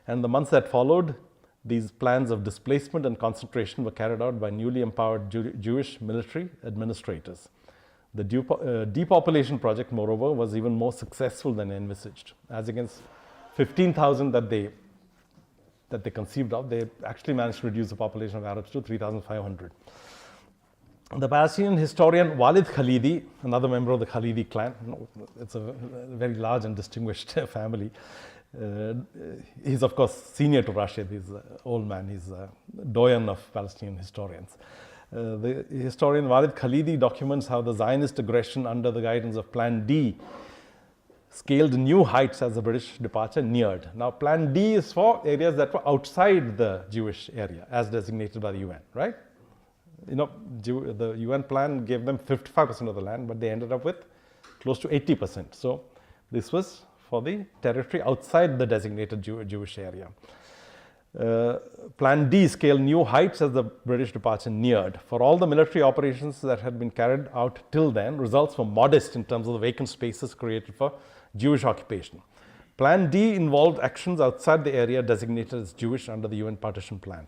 And the months that followed, these plans of displacement and concentration were carried out by newly empowered Jewish military administrators. The depopulation project, moreover, was even more successful than envisaged. As against 15,000 that they conceived of, they actually managed to reduce the population of Arabs to 3,500. The Palestinian historian Walid Khalidi, another member of the Khalidi clan, it's a very large and distinguished family. He's of course senior to Rashid, he's an old man, he's a doyen of Palestinian historians. The historian Walid Khalidi documents how the Zionist aggression under the guidance of Plan D scaled new heights as the British departure neared. Now Plan D is for areas that were outside the Jewish area as designated by the UN, right? You know, the UN plan gave them 55% of the land, but they ended up with close to 80%. So this was for the territory outside the designated Jewish area. Plan D scaled new heights as the British departure neared. For all the military operations that had been carried out till then, results were modest in terms of the vacant spaces created for Jewish occupation. Plan D involved actions outside the area designated as Jewish under the UN partition plan.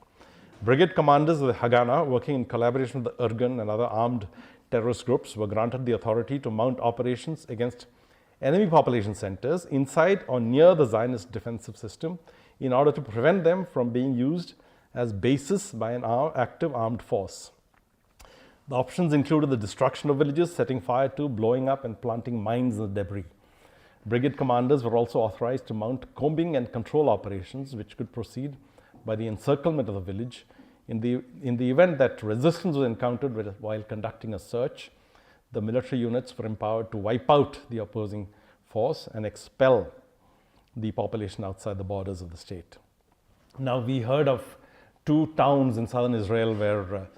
Brigade commanders of the Haganah, working in collaboration with the Irgun and other armed terrorist groups, were granted the authority to mount operations against enemy population centers inside or near the Zionist defensive system in order to prevent them from being used as bases by an active armed force. The options included the destruction of villages, setting fire to, blowing up and planting mines in the debris. Brigade commanders were also authorized to mount combing and control operations which could proceed by the encirclement of the village. In the event that resistance was encountered while conducting a search, the military units were empowered to wipe out the opposing force and expel the population outside the borders of the state. Now we heard of two towns in southern Israel where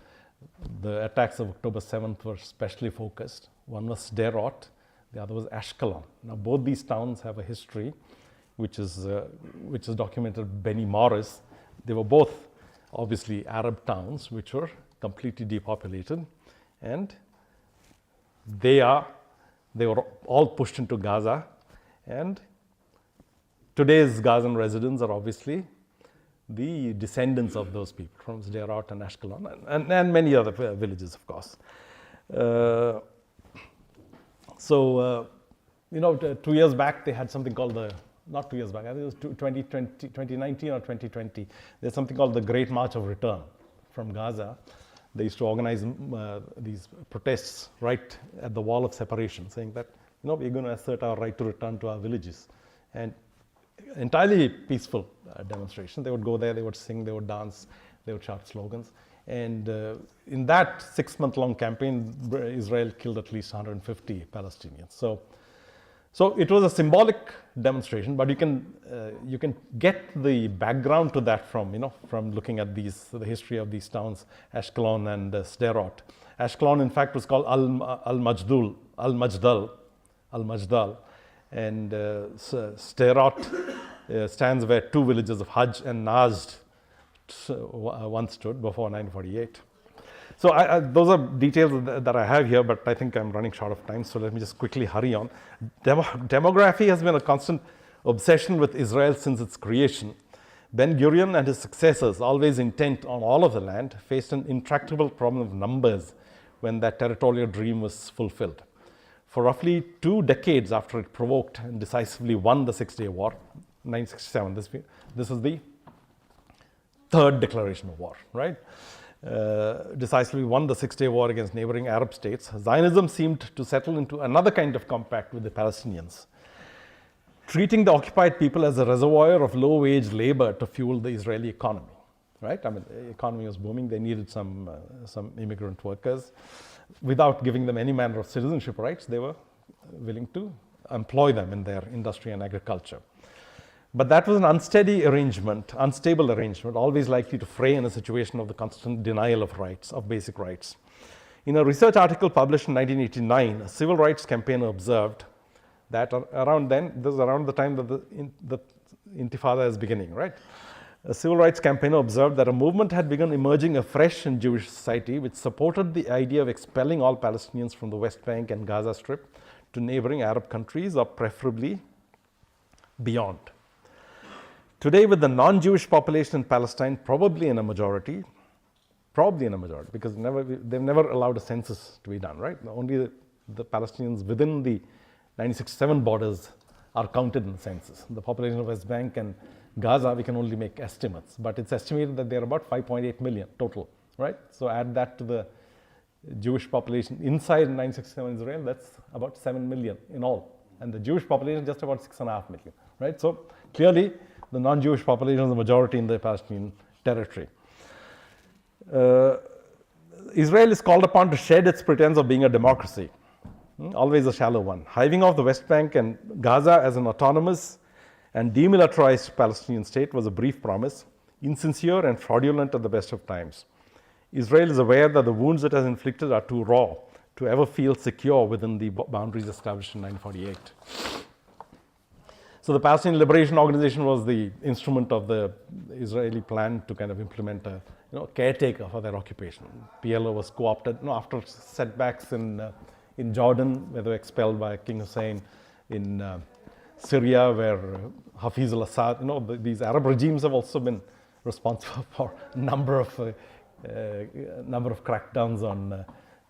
the attacks of October 7th were specially focused. One was Sderot, the other was Ashkelon. Now both these towns have a history which is documented by Benny Morris. They were both obviously Arab towns which were completely depopulated, and they were all pushed into Gaza, and today's Gazan residents are obviously the descendants of those people from Sderot and Ashkelon and many other villages, of course. You know, 2 years back they had something called not 2 years back, I think it was 2019 or 2020, there's something called the Great March of Return from Gaza. They used to organize these protests right at the wall of separation, saying that, you know, we're going to assert our right to return to our villages. And entirely peaceful demonstration. They would go there, they would sing, they would dance, they would shout slogans. And in that 6-month-long campaign, Israel killed at least 150 Palestinians. So So it was a symbolic demonstration, but you can get the background to that from looking at the history of these towns, Ashkelon and Sderot. Ashkelon, in fact, was called Al-Majdal, and Sderot stands where two villages of Hajj and Najd once stood before 1948. So those are details that I have here, but I think I'm running short of time, so let me just quickly hurry on. Demography has been a constant obsession with Israel since its creation. Ben-Gurion and his successors, always intent on all of the land, faced an intractable problem of numbers when that territorial dream was fulfilled. For roughly 2 decades after it provoked and decisively won the Six-Day War, 1967, this was the third declaration of war, right? Decisively won the Six-Day War against neighboring Arab states, Zionism seemed to settle into another kind of compact with the Palestinians, treating the occupied people as a reservoir of low-wage labor to fuel the Israeli economy, right? I mean, the economy was booming, they needed some immigrant workers. Without giving them any manner of citizenship rights, they were willing to employ them in their industry and agriculture. But that was an unstable arrangement, always likely to fray in a situation of the constant denial of rights, of basic rights. In a research article published in 1989, a civil rights campaigner observed that around then, this is around the time that the Intifada is beginning, right? A civil rights campaigner observed that a movement had begun emerging afresh in Jewish society, which supported the idea of expelling all Palestinians from the West Bank and Gaza Strip to neighboring Arab countries, or preferably beyond. Today, with the non-Jewish population in Palestine probably in a majority, because they've never allowed a census to be done, right? Only the Palestinians within the 1967 borders are counted in the census. The population of West Bank and Gaza, we can only make estimates, but it's estimated that they're about 5.8 million total, right? So add that to the Jewish population inside 1967 Israel, that's about 7 million in all. And the Jewish population is just about 6.5 million, right? So clearly, the non-Jewish population is the majority in the Palestinian territory. Israel is called upon to shed its pretense of being a democracy, always a shallow one. Hiving off the West Bank and Gaza as an autonomous and demilitarized Palestinian state was a brief promise, insincere and fraudulent at the best of times. Israel is aware that the wounds it has inflicted are too raw to ever feel secure within the boundaries established in 1948. So the Palestinian Liberation Organization was the instrument of the Israeli plan to kind of implement a caretaker for their occupation. PLO was co-opted after setbacks in Jordan, where they were expelled by King Hussein, in Syria, where Hafiz al-Assad, these Arab regimes have also been responsible for a number of crackdowns on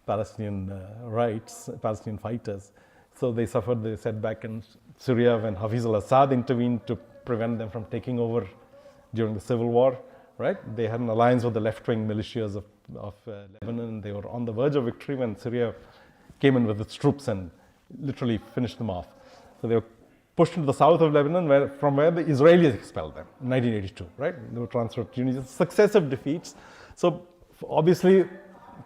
Palestinian rights, Palestinian fighters. So they suffered the setback in Syria when Hafiz al-Assad intervened to prevent them from taking over during the civil war, right? They had an alliance with the left-wing militias of Lebanon. They were on the verge of victory when Syria came in with its troops and literally finished them off. So they were pushed into the south of Lebanon, from where the Israelis expelled them in 1982, right? They were transferred to Tunisia. Successive defeats. So obviously,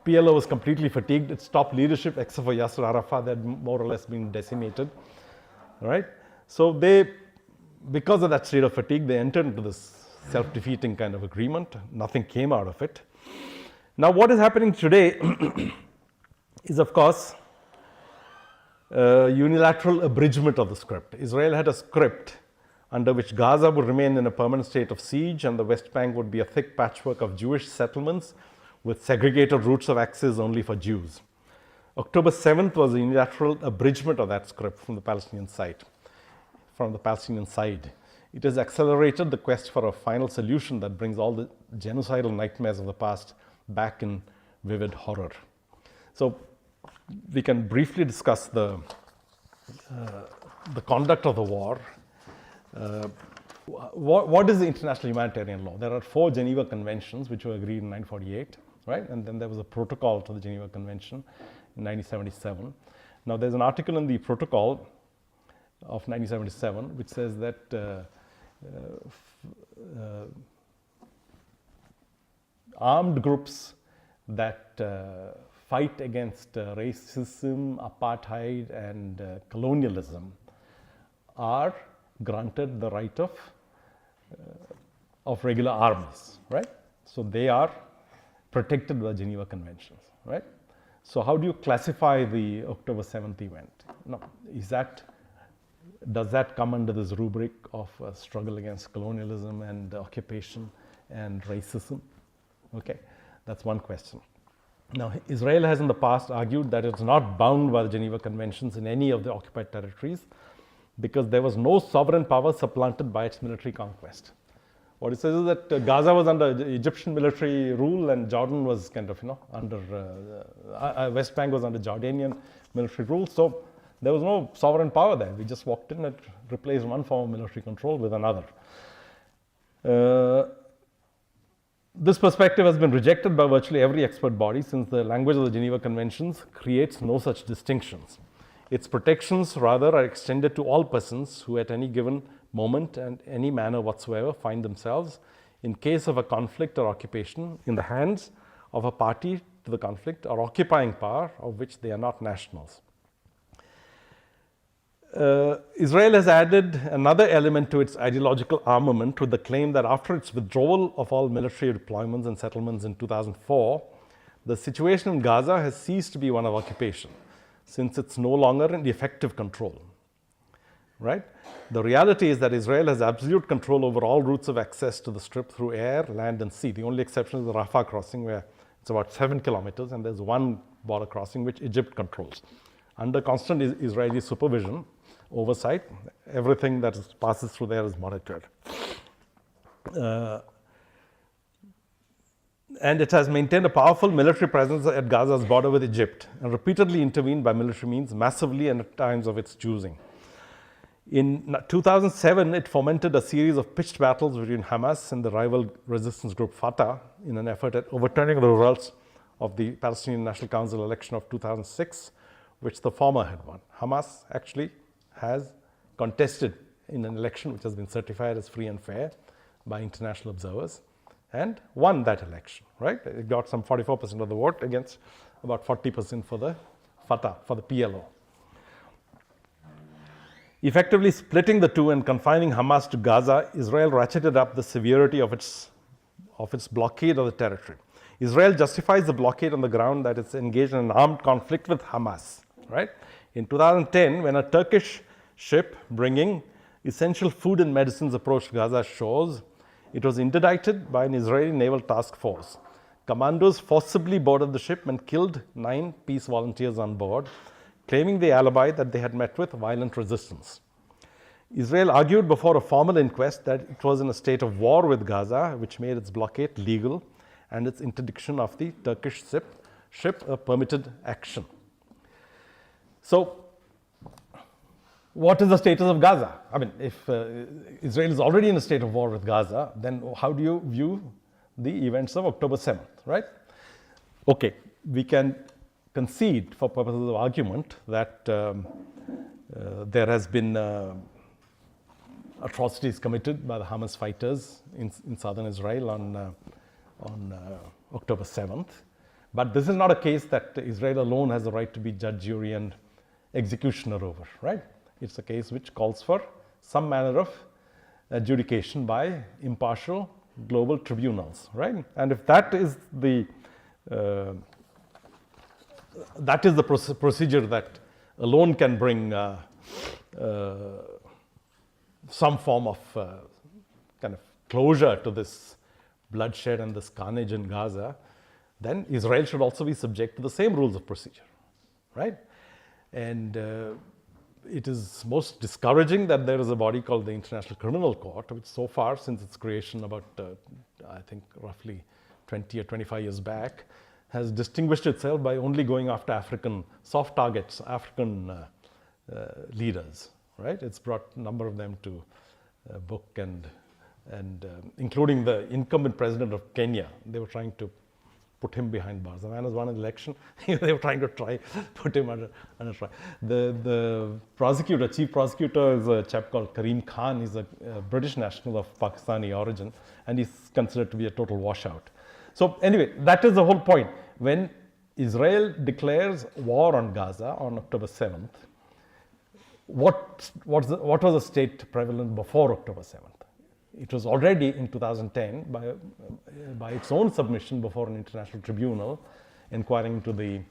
PLO was completely fatigued. Its top leadership, except for Yasser Arafat, had more or less been decimated, right? So because of that state of fatigue, they entered into this self-defeating kind of agreement. Nothing came out of it. Now, what is happening today is, of course, unilateral abridgment of the script. Israel had a script under which Gaza would remain in a permanent state of siege and the West Bank would be a thick patchwork of Jewish settlements with segregated routes of access only for Jews. October 7th was a unilateral abridgment of that script from the Palestinian side. It has accelerated the quest for a final solution that brings all the genocidal nightmares of the past back in vivid horror. So we can briefly discuss the conduct of the war. What is the international humanitarian law? There are 4 Geneva Conventions which were agreed in 1948, right? And then there was a protocol to the Geneva Convention in 1977. Now there's an article in the protocol of 1977 which says that armed groups that fight against racism, apartheid, and colonialism are granted the right of regular armies, right? So they are protected by Geneva Conventions, right? So how do you classify the October 7th event? Now, does that come under this rubric of struggle against colonialism and occupation and racism? Okay, that's one question. Now, Israel has in the past argued that it's not bound by the Geneva Conventions in any of the occupied territories because there was no sovereign power supplanted by its military conquest. What it says is that Gaza was under Egyptian military rule and Jordan was kind of, under, West Bank was under Jordanian military rule. So there was no sovereign power there. We just walked in and replaced one form of military control with another. This perspective has been rejected by virtually every expert body since the language of the Geneva Conventions creates no such distinctions. Its protections rather are extended to all persons who at any given moment and any manner whatsoever find themselves in case of a conflict or occupation in the hands of a party to the conflict or occupying power of which they are not nationals. Israel has added another element to its ideological armament with the claim that after its withdrawal of all military deployments and settlements in 2004, the situation in Gaza has ceased to be one of occupation since it's no longer in effective control, right? The reality is that Israel has absolute control over all routes of access to the strip through air, land and sea. The only exception is the Rafah crossing where it's about 7 kilometers and there's one border crossing which Egypt controls. Under constant Israeli supervision, oversight, everything that passes through there is monitored. And it has maintained a powerful military presence at Gaza's border with Egypt and repeatedly intervened by military means massively and at times of its choosing. In 2007, it fomented a series of pitched battles between Hamas and the rival resistance group Fatah in an effort at overturning the results of the Palestinian National Council election of 2006, which the former had won. Hamas actually has contested in an election which has been certified as free and fair by international observers and won that election, right? It got some 44% of the vote against about 40% for the Fatah, for the PLO. Effectively splitting the two and confining Hamas to Gaza, Israel ratcheted up the severity of its blockade of the territory. Israel justifies the blockade on the ground that it's engaged in an armed conflict with Hamas, right? In 2010, when a Turkish ship bringing essential food and medicines approached Gaza's shores, it was interdicted by an Israeli naval task force. Commandos forcibly boarded the ship and killed 9 peace volunteers on board, claiming the alibi that they had met with violent resistance. Israel argued before a formal inquest that it was in a state of war with Gaza, which made its blockade legal and its interdiction of the Turkish ship a permitted action. So, what is the status of Gaza? I mean, if Israel is already in a state of war with Gaza, then how do you view the events of October 7th, right? Okay, we can concede for purposes of argument that there has been atrocities committed by the Hamas fighters in southern Israel on October 7th. But this is not a case that Israel alone has the right to be judge, jury, and executioner over, right? It's a case which calls for some manner of adjudication by impartial global tribunals, right? And if that is the procedure that alone can bring some form of kind of closure to this bloodshed and this carnage in Gaza, then Israel should also be subject to the same rules of procedure, right? And it is most discouraging that there is a body called the International Criminal Court, which so far, since its creation about, I think, roughly 20 or 25 years back, has distinguished itself by only going after African soft targets, African leaders, right? It's brought a number of them to book and including the incumbent president of Kenya. They were trying to put him behind bars. The man has won an election. They were trying to put him under trial. The prosecutor, chief prosecutor, is a chap called Karim Khan. He's a British national of Pakistani origin, and he's considered to be a total washout. So anyway, that is the whole point. When Israel declares war on Gaza on October 7th, what was the state prevalent before October 7th? It was already in 2010 by its own submission before an international tribunal inquiring into the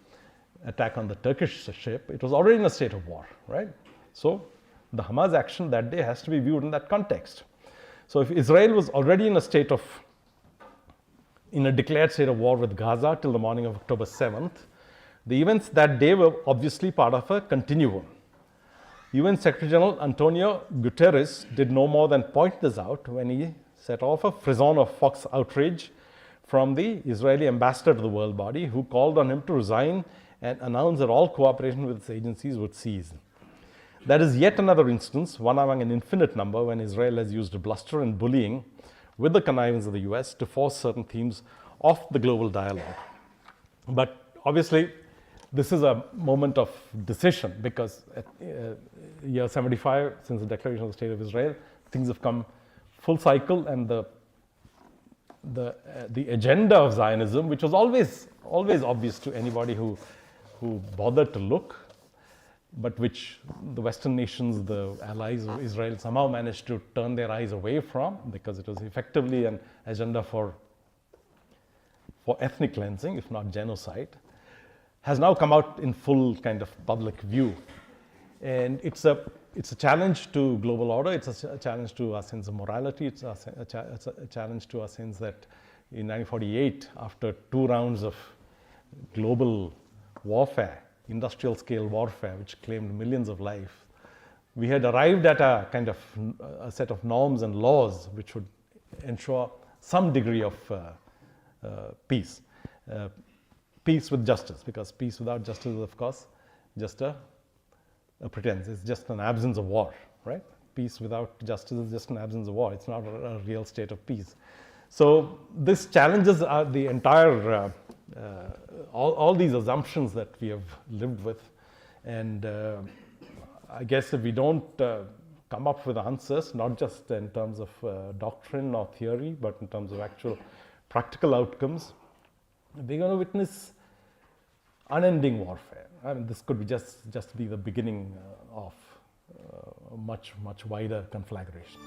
attack on the Turkish ship. It was already in a state of war, right? So the Hamas action that day has to be viewed in that context. So if Israel was already in a declared state of war with Gaza till the morning of October 7th, the events that day were obviously part of a continuum. UN Secretary General Antonio Guterres did no more than point this out when he set off a frisson of Fox outrage from the Israeli ambassador to the world body, who called on him to resign and announce that all cooperation with its agencies would cease. That is yet another instance, one among an infinite number, when Israel has used bluster and bullying with the connivance of the US to force certain themes off the global dialogue. But obviously, this is a moment of decision, because at year 75, since the declaration of the State of Israel, things have come full cycle, and the agenda of Zionism, which was always obvious to anybody who bothered to look, but which the Western nations, the allies of Israel, somehow managed to turn their eyes away from, because it was effectively an agenda for ethnic cleansing, if not genocide, has now come out in full kind of public view. And it's a challenge to global order. It's a challenge to our sense of morality. It's a challenge to our sense that in 1948, after 2 rounds of global warfare, industrial scale warfare, which claimed millions of lives, we had arrived at a kind of a set of norms and laws which would ensure some degree of peace. Peace with justice, because peace without justice is, of course, just a pretense. It's just an absence of war, right? Peace without justice is just an absence of war. It's not a real state of peace. So this challenges the entire, all these assumptions that we have lived with. And I guess if we don't come up with answers, not just in terms of doctrine or theory, but in terms of actual practical outcomes, we're going to witness unending warfare. I mean, this could be just be the beginning of a much wider conflagration.